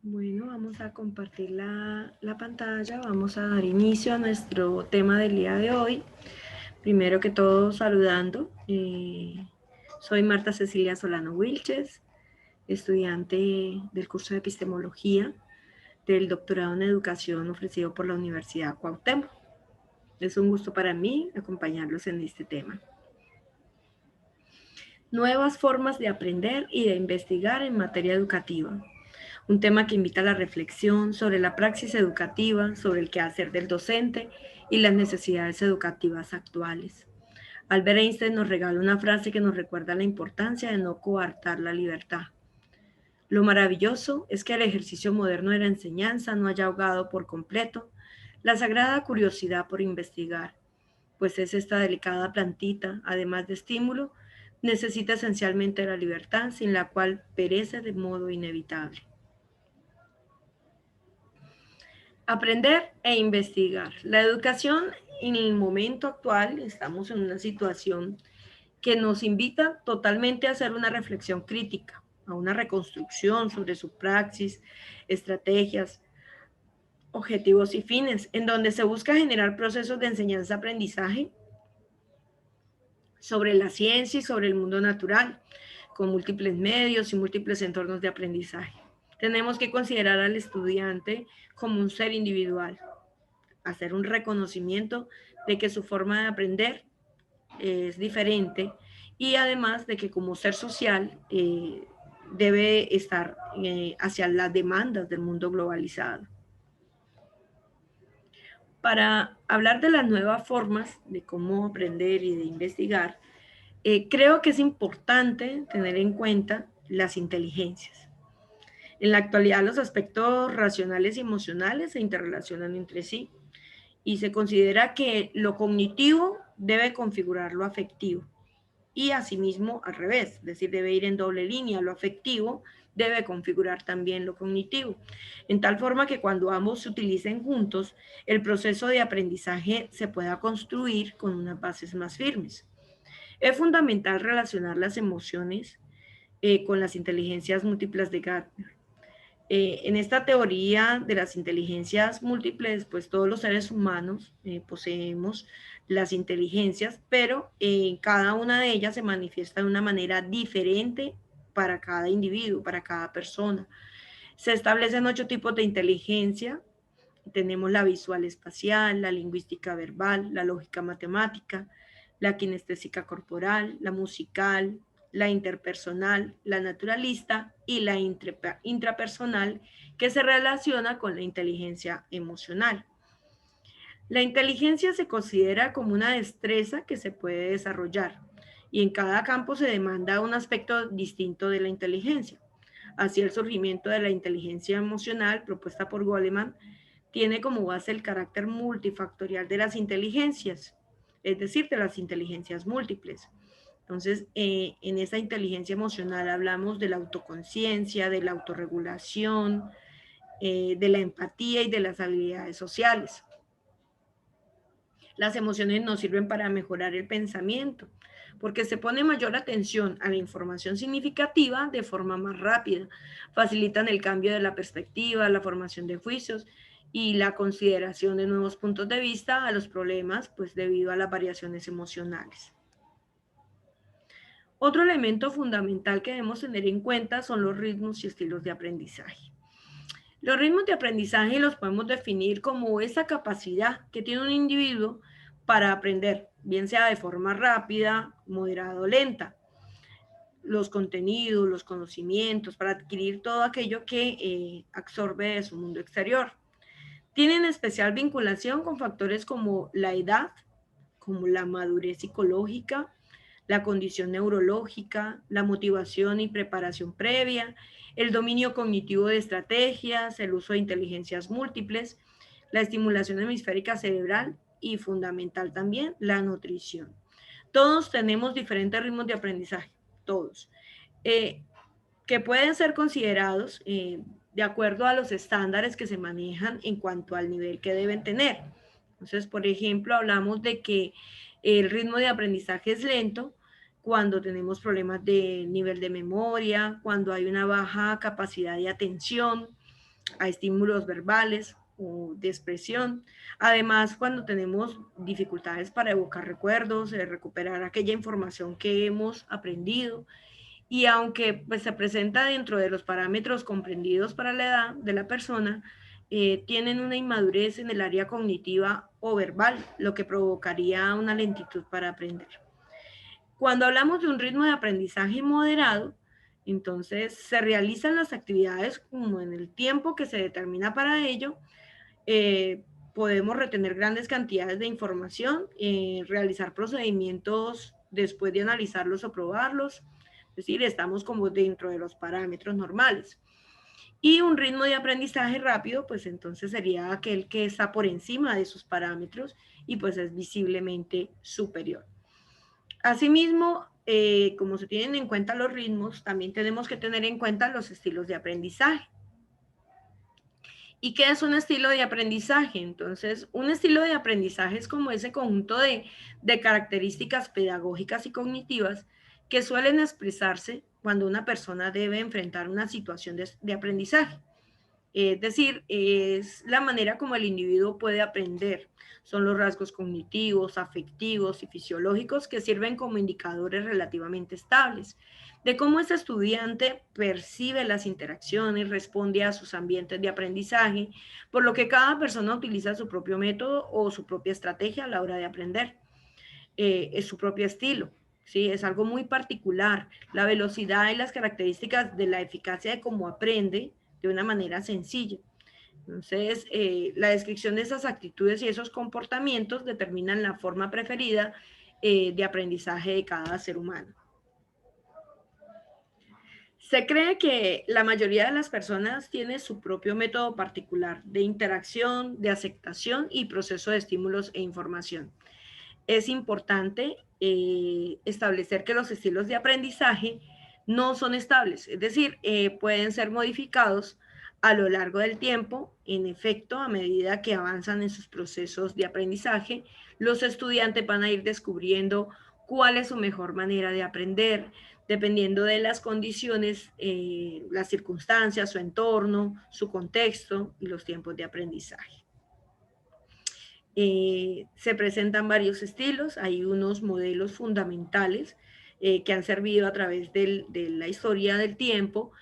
Bueno, vamos a compartir la pantalla, vamos a dar inicio a nuestro tema del día de hoy. Primero que todo, saludando. Soy Marta Cecilia Solano Wilches, estudiante del curso de epistemología del doctorado en educación ofrecido por la Universidad Cuauhtémoc. Es un gusto para mí acompañarlos en este tema. Nuevas formas de aprender y de investigar en materia educativa. Un tema que invita a la reflexión sobre la praxis educativa, sobre el quehacer del docente y las necesidades educativas actuales. Albert Einstein nos regala una frase que nos recuerda la importancia de no coartar la libertad. Lo maravilloso es que el ejercicio moderno de la enseñanza no haya ahogado por completo la sagrada curiosidad por investigar, pues es esta delicada plantita, además de estímulo, necesita esencialmente la libertad, sin la cual perece de modo inevitable. Aprender e investigar. La educación en el momento actual, estamos en una situación que nos invita totalmente a hacer una reflexión crítica, a una reconstrucción sobre su praxis, estrategias, objetivos y fines, en donde se busca generar procesos de enseñanza-aprendizaje sobre la ciencia y sobre el mundo natural, con múltiples medios y múltiples entornos de aprendizaje. Tenemos que considerar al estudiante como un ser individual, hacer un reconocimiento de que su forma de aprender es diferente y además de que como ser social debe estar hacia las demandas del mundo globalizado. Para hablar de las nuevas formas de cómo aprender y de investigar, creo que es importante tener en cuenta las inteligencias. En la actualidad los aspectos racionales y emocionales se interrelacionan entre sí y se considera que lo cognitivo debe configurar lo afectivo y asimismo al revés, es decir, debe ir en doble línea, lo afectivo debe configurar también lo cognitivo, en tal forma que cuando ambos se utilicen juntos, el proceso de aprendizaje se pueda construir con unas bases más firmes. Es fundamental relacionar las emociones con las inteligencias múltiples de Gartner. En esta teoría de las inteligencias múltiples, pues todos los seres humanos poseemos las inteligencias, pero cada una de ellas se manifiesta de una manera diferente para cada individuo, para cada persona. Se establecen 8 tipos de inteligencia. Tenemos la visual espacial, la lingüística verbal, la lógica matemática, la kinestésica corporal, la musical, la interpersonal, la naturalista y la intrapersonal, que se relaciona con la inteligencia emocional. La inteligencia se considera como una destreza que se puede desarrollar y en cada campo se demanda un aspecto distinto de la inteligencia. Así el surgimiento de la inteligencia emocional propuesta por Goleman tiene como base el carácter multifactorial de las inteligencias, es decir, de las inteligencias múltiples. Entonces, en esa inteligencia emocional hablamos de la autoconciencia, de la autorregulación, de la empatía y de las habilidades sociales. Las emociones nos sirven para mejorar el pensamiento, porque se pone mayor atención a la información significativa de forma más rápida, facilitan el cambio de la perspectiva, la formación de juicios y la consideración de nuevos puntos de vista a los problemas, pues debido a las variaciones emocionales. Otro elemento fundamental que debemos tener en cuenta son los ritmos y estilos de aprendizaje. Los ritmos de aprendizaje los podemos definir como esa capacidad que tiene un individuo para aprender, bien sea de forma rápida, moderada o lenta, los contenidos, los conocimientos, para adquirir todo aquello que absorbe de su mundo exterior. Tienen especial vinculación con factores como la edad, como la madurez psicológica, la condición neurológica, la motivación y preparación previa, el dominio cognitivo de estrategias, el uso de inteligencias múltiples, la estimulación hemisférica cerebral y fundamental también la nutrición. Todos tenemos diferentes ritmos de aprendizaje, todos, eh, que pueden ser considerados de acuerdo a los estándares que se manejan en cuanto al nivel que deben tener. Entonces, por ejemplo, hablamos de que el ritmo de aprendizaje es lento cuando tenemos problemas de nivel de memoria, cuando hay una baja capacidad de atención, a estímulos verbales o de expresión. Además, cuando tenemos dificultades para evocar recuerdos, recuperar aquella información que hemos aprendido, y aunque pues, se presenta dentro de los parámetros comprendidos para la edad de la persona, tienen una inmadurez en el área cognitiva o verbal, lo que provocaría una lentitud para aprender. Cuando hablamos de un ritmo de aprendizaje moderado, entonces se realizan las actividades como en el tiempo que se determina para ello. Podemos retener grandes cantidades de información, realizar procedimientos después de analizarlos o probarlos, es decir, estamos como dentro de los parámetros normales. Y un ritmo de aprendizaje rápido, pues entonces sería aquel que está por encima de sus parámetros y pues es visiblemente superior. Asimismo, como se tienen en cuenta los ritmos, también tenemos que tener en cuenta los estilos de aprendizaje. ¿Y qué es un estilo de aprendizaje? Entonces, un estilo de aprendizaje es como ese conjunto de características pedagógicas y cognitivas que suelen expresarse cuando una persona debe enfrentar una situación de aprendizaje. Es decir, es la manera como el individuo puede aprender. Son los rasgos cognitivos, afectivos y fisiológicos que sirven como indicadores relativamente estables de cómo este estudiante percibe las interacciones, responde a sus ambientes de aprendizaje, por lo que cada persona utiliza su propio método o su propia estrategia a la hora de aprender. Es su propio estilo. ¿Sí? Es algo muy particular. La velocidad y las características de la eficacia de cómo aprende de una manera sencilla. Entonces, la descripción de esas actitudes y esos comportamientos determinan la forma preferida de aprendizaje de cada ser humano. Se cree que la mayoría de las personas tiene su propio método particular de interacción, de aceptación y proceso de estímulos e información. Es importante establecer que los estilos de aprendizaje no son estables, es decir, pueden ser modificados a lo largo del tiempo. En efecto, a medida que avanzan en sus procesos de aprendizaje, los estudiantes van a ir descubriendo cuál es su mejor manera de aprender, dependiendo de las condiciones, las circunstancias, su entorno, su contexto y los tiempos de aprendizaje. Se presentan varios estilos, hay unos modelos fundamentales que han servido a través de la historia del tiempo,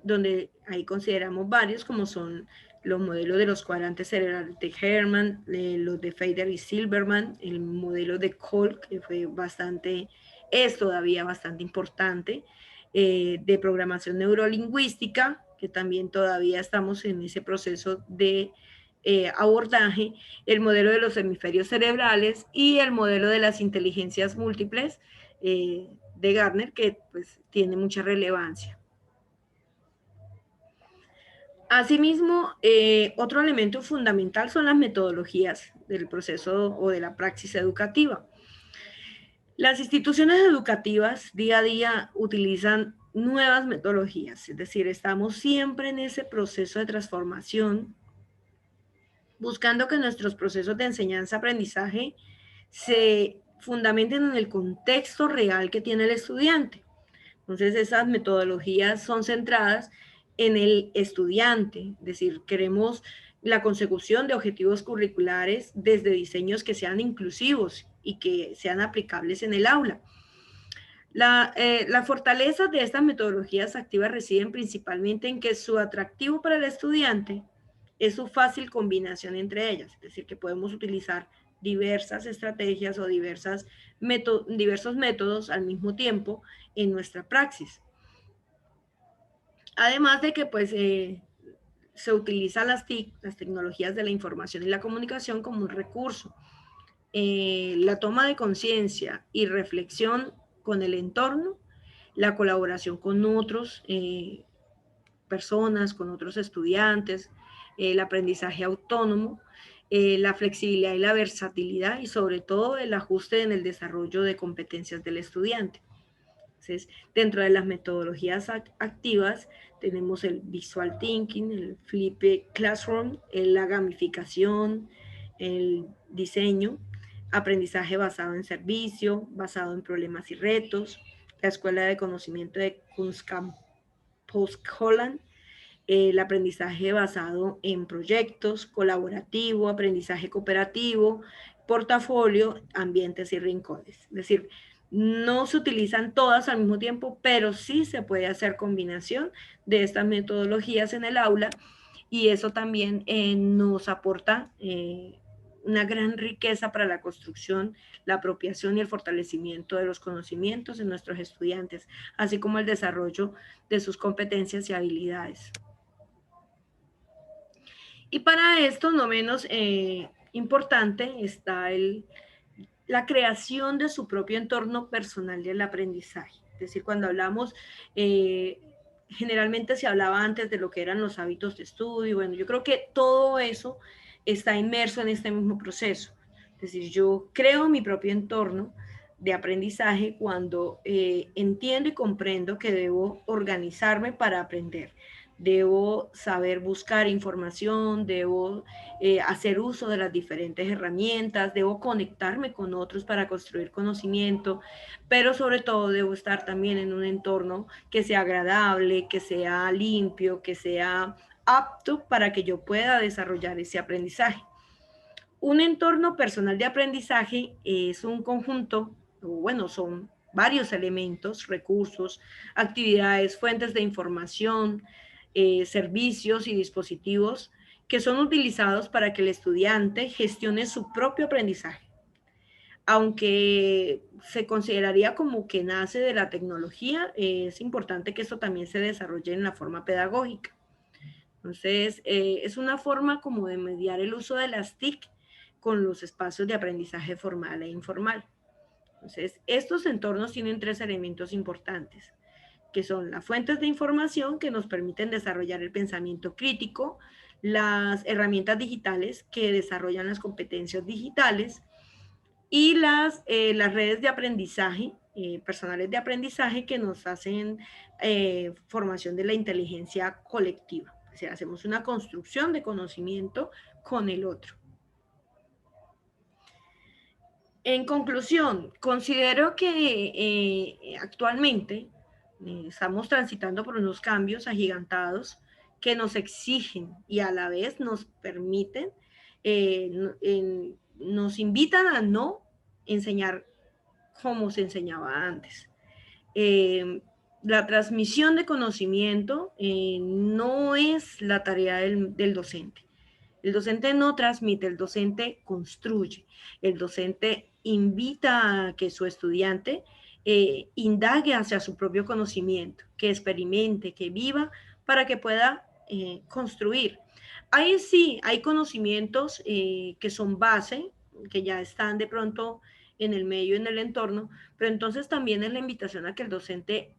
donde ahí consideramos varios, como son los modelos de los cuadrantes cerebrales de Herman, los de Fader y Silverman, el modelo de Kolk, que fue bastante, es todavía bastante importante, de programación neurolingüística, que también todavía estamos en ese proceso de abordaje, el modelo de los hemisferios cerebrales y el modelo de las inteligencias múltiples de Gardner, que pues tiene mucha relevancia. Asimismo, otro elemento fundamental son las metodologías del proceso o de la praxis educativa. Las instituciones educativas día a día utilizan nuevas metodologías, es decir, estamos siempre en ese proceso de transformación, buscando que nuestros procesos de enseñanza-aprendizaje se fundamenten en el contexto real que tiene el estudiante. Entonces, esas metodologías son centradas en el estudiante, es decir, queremos la consecución de objetivos curriculares desde diseños que sean inclusivos y que sean aplicables en el aula. La fortaleza de estas metodologías activas residen principalmente en que su atractivo para el estudiante es su fácil combinación entre ellas, es decir, que podemos utilizar diversas estrategias o diversos métodos al mismo tiempo en nuestra praxis. Además de que pues, se utilizan las TIC, las tecnologías de la información y la comunicación, como un recurso. La toma de conciencia y reflexión con el entorno, la colaboración con otros personas, con otros estudiantes, el aprendizaje autónomo, la flexibilidad y la versatilidad y sobre todo el ajuste en el desarrollo de competencias del estudiante. Entonces, dentro de las metodologías activas tenemos el visual thinking, el flipped classroom, la gamificación, el diseño, aprendizaje basado en servicio, basado en problemas y retos, la escuela de conocimiento de Kunstkamp Post-Holland, el aprendizaje basado en proyectos, colaborativo, aprendizaje cooperativo, portafolio, ambientes y rincones. Es decir, no se utilizan todas al mismo tiempo, pero sí se puede hacer combinación de estas metodologías en el aula y eso también nos aporta una gran riqueza para la construcción, la apropiación y el fortalecimiento de los conocimientos de nuestros estudiantes, así como el desarrollo de sus competencias y habilidades. Y para esto, no menos importante, está la creación de su propio entorno personal del aprendizaje. Es decir, cuando hablamos, generalmente se hablaba antes de lo que eran los hábitos de estudio. Bueno, yo creo que todo eso está inmerso en este mismo proceso. Es decir, yo creo mi propio entorno de aprendizaje cuando entiendo y comprendo que debo organizarme para aprender. Debo saber buscar información, debo hacer uso de las diferentes herramientas, debo conectarme con otros para construir conocimiento, pero sobre todo debo estar también en un entorno que sea agradable, que sea limpio, que sea apto para que yo pueda desarrollar ese aprendizaje. Un entorno personal de aprendizaje es un conjunto, o bueno, son varios elementos, recursos, actividades, fuentes de información, servicios y dispositivos que son utilizados para que el estudiante gestione su propio aprendizaje. Aunque se consideraría como que nace de la tecnología, es importante que esto también se desarrolle en la forma pedagógica. Entonces, es una forma como de mediar el uso de las TIC con los espacios de aprendizaje formal e informal. Entonces, estos entornos tienen tres elementos importantes, que son las fuentes de información que nos permiten desarrollar el pensamiento crítico, las herramientas digitales que desarrollan las competencias digitales y las redes de aprendizaje, personales de aprendizaje que nos hacen formación de la inteligencia colectiva. O sea, hacemos una construcción de conocimiento con el otro. En conclusión, considero que actualmente estamos transitando por unos cambios agigantados que nos exigen y a la vez nos permiten, nos invitan a no enseñar como se enseñaba antes. Eh, la transmisión de conocimiento no es la tarea del docente. El docente no transmite, el docente construye. El docente invita a que su estudiante indague hacia su propio conocimiento, que experimente, que viva para que pueda construir. Ahí sí, hay conocimientos que son base, que ya están de pronto en el medio, en el entorno, pero entonces también es la invitación a que el docente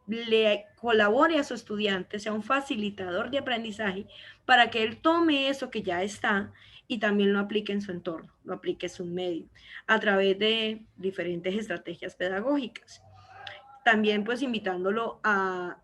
le colabore a su estudiante, sea un facilitador de aprendizaje para que él tome eso que ya está y también lo aplique en su entorno, lo aplique en su medio, a través de diferentes estrategias pedagógicas. También pues invitándolo a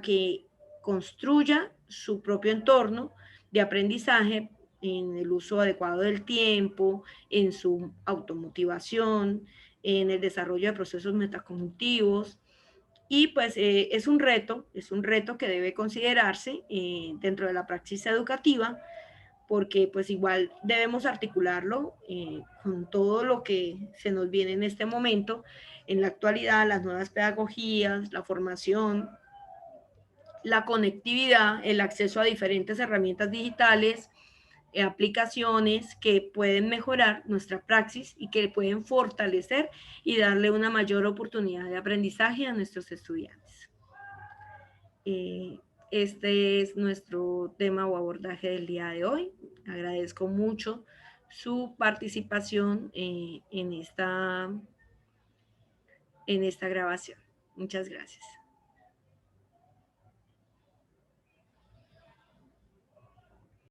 que construya su propio entorno de aprendizaje en el uso adecuado del tiempo, en su automotivación, en el desarrollo de procesos metacognitivos, y pues es un reto que debe considerarse dentro de la praxis educativa, porque pues igual debemos articularlo con todo lo que se nos viene en este momento, en la actualidad, las nuevas pedagogías, la formación, la conectividad, el acceso a diferentes herramientas digitales, aplicaciones que pueden mejorar nuestra praxis y que pueden fortalecer y darle una mayor oportunidad de aprendizaje a nuestros estudiantes. Este es nuestro tema o abordaje del día de hoy. Agradezco mucho su participación en esta grabación. Muchas gracias.